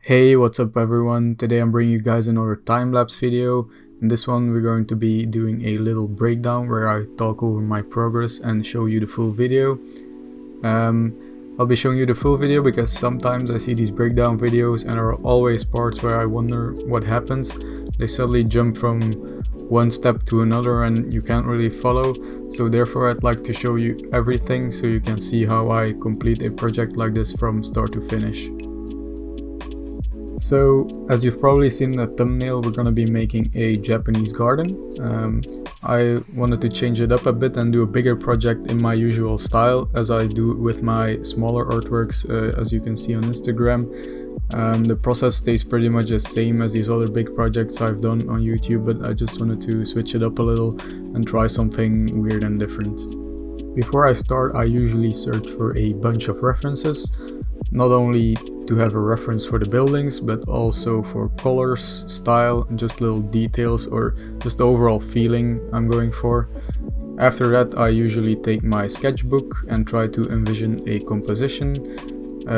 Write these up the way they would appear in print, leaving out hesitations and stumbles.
Hey, what's up everyone? Today I'm bringing you guys another time-lapse video. In this one we're going to be doing a little breakdown where I talk over my progress and show you the full video. I'll be showing you the full video because sometimes I see these breakdown videos and there are always parts where I wonder what happens. They suddenly jump from one step to another and you can't really follow. So therefore I'd like to show you everything so you can see how I complete a project like this from start to finish. So, as you've probably seen in the thumbnail, we're going to be making a Japanese garden. I wanted to change it up a bit and do a bigger project in my usual style, as I do with my smaller artworks, as you can see on Instagram. The process stays pretty much the same as these other big projects I've done on YouTube, but I just wanted to switch it up a little and try something weird and different. Before I start, I usually search for a bunch of references, not only to have a reference for the buildings, but also for colors, style, and just little details or just the overall feeling I'm going for. After that, I usually take my sketchbook and try to envision a composition.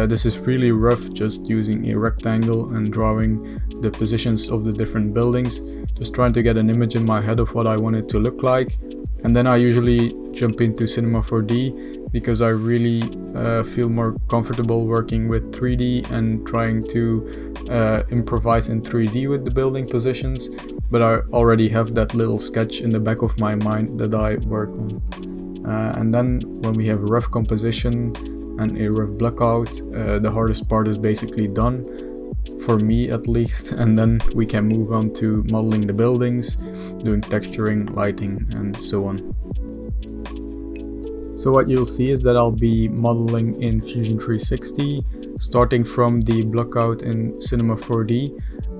This is really rough, just using a rectangle and drawing the positions of the different buildings, just trying to get an image in my head of what I want it to look like. And then I usually jump into Cinema 4D because I really feel more comfortable working with 3D and trying to improvise in 3D with the building positions, but I already have that little sketch in the back of my mind that I work on. And then when we have a rough composition and a rough blockout, the hardest part is basically done, for me at least, and then we can move on to modeling the buildings, doing texturing, lighting, and so on. So what you'll see is that I'll be modeling in Fusion 360, starting from the blockout in Cinema 4D.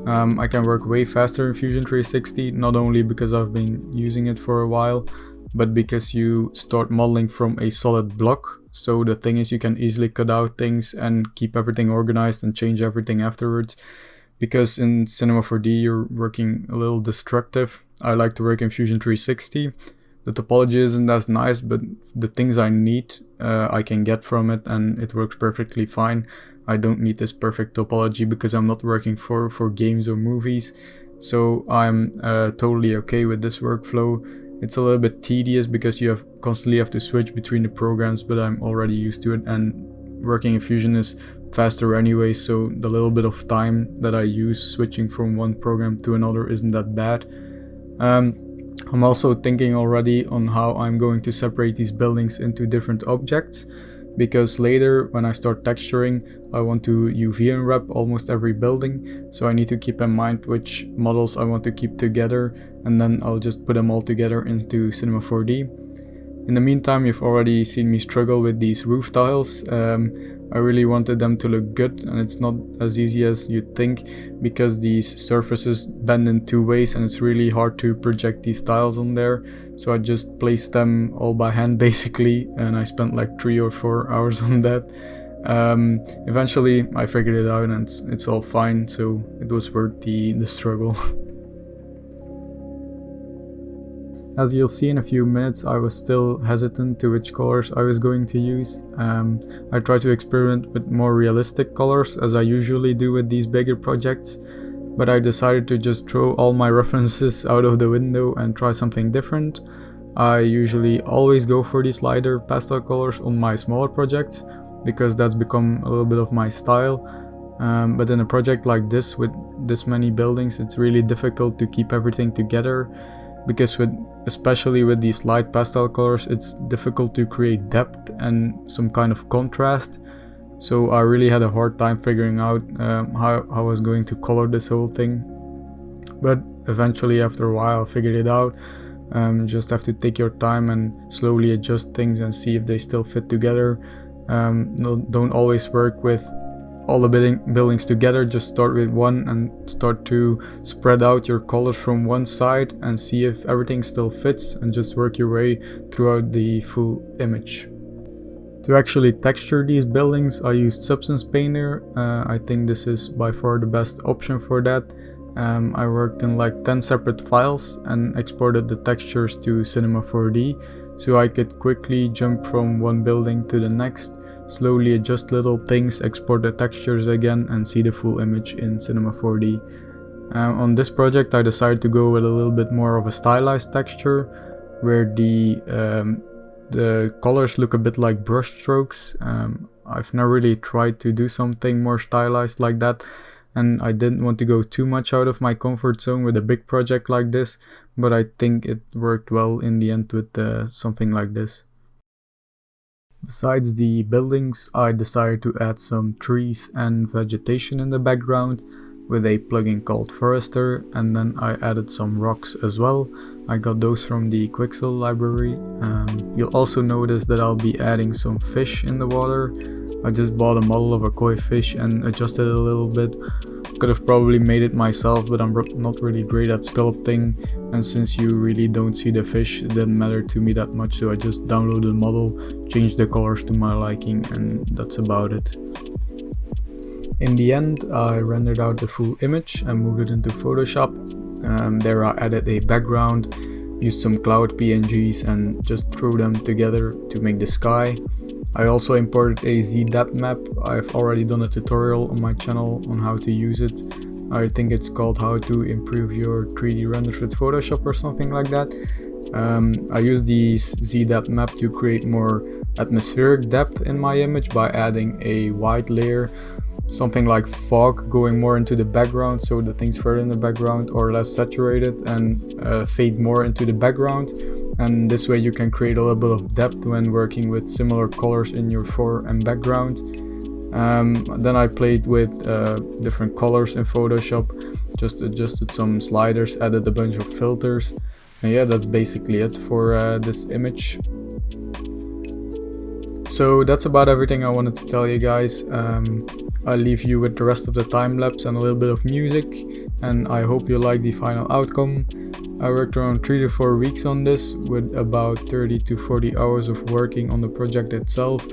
I can work way faster in Fusion 360, not only because I've been using it for a while, but because you start modeling from a solid block. So the thing is, you can easily cut out things and keep everything organized and change everything afterwards. Because in Cinema 4D you're working a little destructive. I like to work in Fusion 360. The topology isn't as nice, but the things I need I can get from it and it works perfectly fine. I don't need this perfect topology because I'm not working for games or movies. So I'm totally okay with this workflow. It's a little bit tedious because you constantly have to switch between the programs, but I'm already used to it, and working in Fusion is faster anyway, so the little bit of time that I use switching from one program to another isn't that bad. I'm also thinking already on how I'm going to separate these buildings into different objects, because later when I start texturing I want to UV unwrap almost every building, so I need to keep in mind which models I want to keep together, and then I'll just put them all together into Cinema 4D. In the meantime, you've already seen me struggle with these roof tiles. I really wanted them to look good, and it's not as easy as you'd think because these surfaces bend in two ways and it's really hard to project these tiles on there. So I just placed them all by hand basically, and I spent like 3 or 4 hours on that. Eventually I figured it out and it's all fine, so it was worth the struggle. As you'll see in a few minutes, I was still hesitant to which colors I was going to use. I tried to experiment with more realistic colors, as I usually do with these bigger projects, but I decided to just throw all my references out of the window and try something different. I usually always go for these lighter pastel colors on my smaller projects, because that's become a little bit of my style. But in a project like this, with this many buildings, it's really difficult to keep everything together, because especially with these light pastel colors, it's difficult to create depth and some kind of contrast. So I really had a hard time figuring out how I was going to color this whole thing. But eventually, after a while, I figured it out. Just have to take your time and slowly adjust things and see if they still fit together. Don't always work with all the buildings together, just start with one and start to spread out your colors from one side and see if everything still fits, and just work your way throughout the full image. To actually texture these buildings, I used Substance Painter. I think this is by far the best option for that. I worked in like 10 separate files and exported the textures to Cinema 4D, so I could quickly jump from one building to the next, slowly adjust little things, export the textures again, and see the full image in Cinema 4D. On this project I decided to go with a little bit more of a stylized texture, where the colors look a bit like brush strokes. I've never really tried to do something more stylized like that, and I didn't want to go too much out of my comfort zone with a big project like this, but I think it worked well in the end with something like this. Besides the buildings, I decided to add some trees and vegetation in the background with a plugin called Forester, and then I added some rocks as well. I got those from the Quixel library. You'll also notice that I'll be adding some fish in the water. I just bought a model of a koi fish and adjusted it a little bit. Could have probably made it myself, but I'm not really great at sculpting, and since you really don't see the fish, it didn't matter to me that much, so I just downloaded the model, changed the colors to my liking, and that's about it. In the end, I rendered out the full image and moved it into Photoshop. There I added a background, used some cloud PNGs and just threw them together to make the sky. I also imported a Z-depth map. I've already done a tutorial on my channel on how to use it. I think it's called How to Improve Your 3D Renders with Photoshop or something like that. I used the Z-depth map to create more atmospheric depth in my image by adding a white layer, something like fog going more into the background so the things further in the background are less saturated and fade more into the background, and this way you can create a little bit of depth when working with similar colors in your fore and background. Then I played with different colors in Photoshop, just adjusted some sliders, added a bunch of filters, and yeah, that's basically it for this image. So that's about everything I wanted to tell you guys. I'll leave you with the rest of the time lapse and a little bit of music, and I hope you like the final outcome. I worked around 3 to 4 weeks on this, with about 30 to 40 hours of working on the project itself,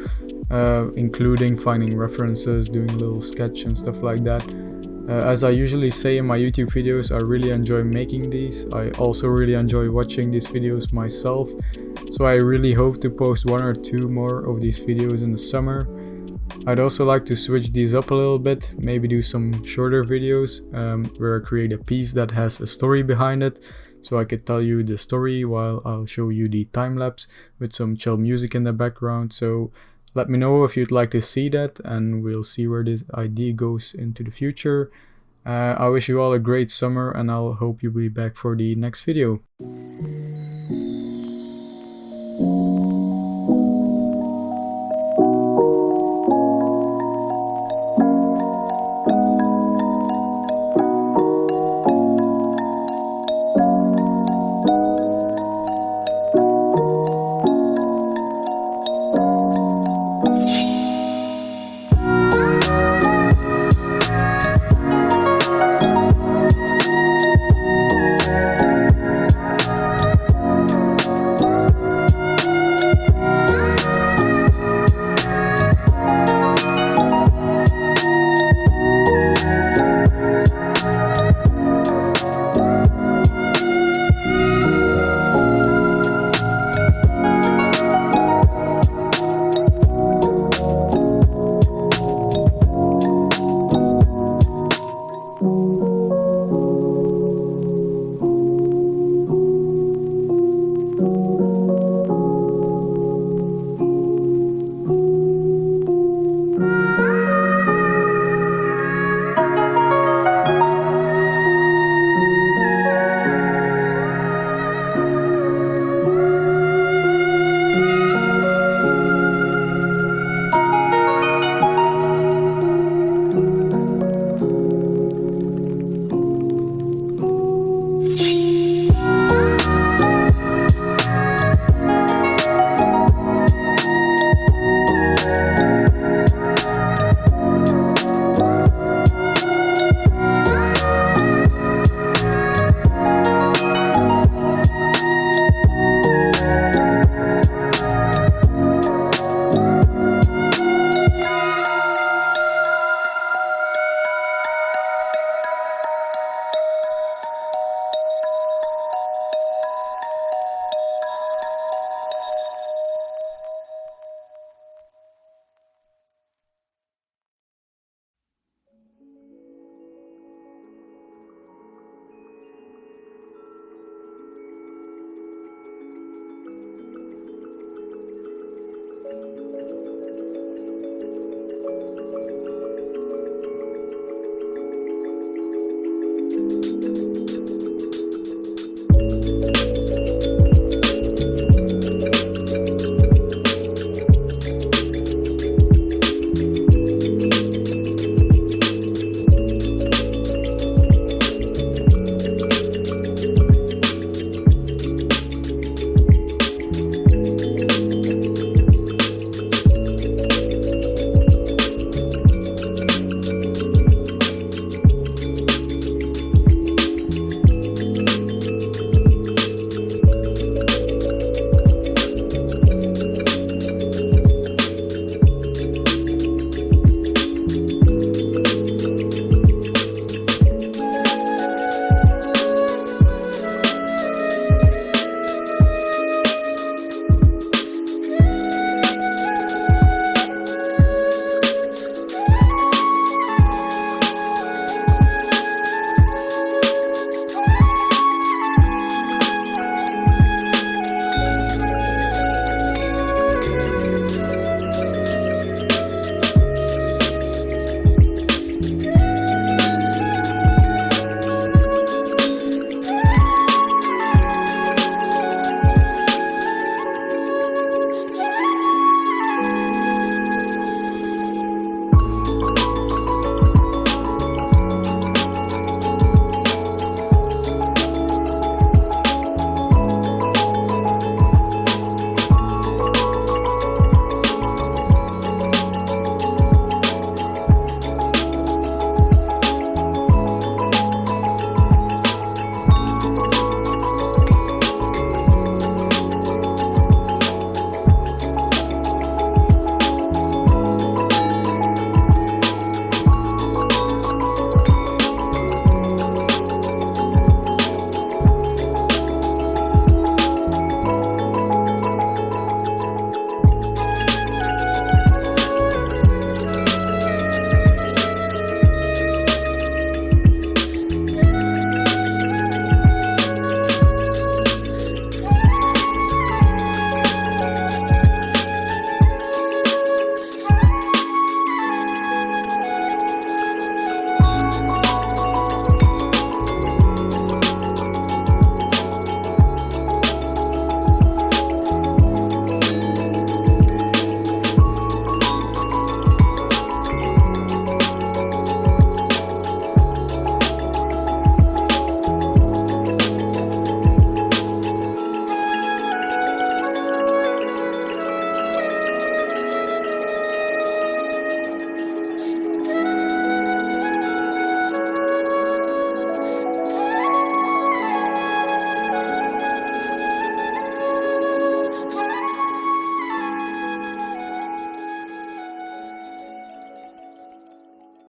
including finding references, doing a little sketch and stuff like that. As I usually say in my YouTube videos, I really enjoy making these. I also really enjoy watching these videos myself, so I really hope to post 1 or 2 more of these videos in the summer. I'd also like to switch these up a little bit, maybe do some shorter videos where I create a piece that has a story behind it, so I could tell you the story while I'll show you the time lapse with some chill music in the background. So let me know if you'd like to see that, and we'll see where this idea goes into the future. I wish you all a great summer, and I'll hope you'll be back for the next video.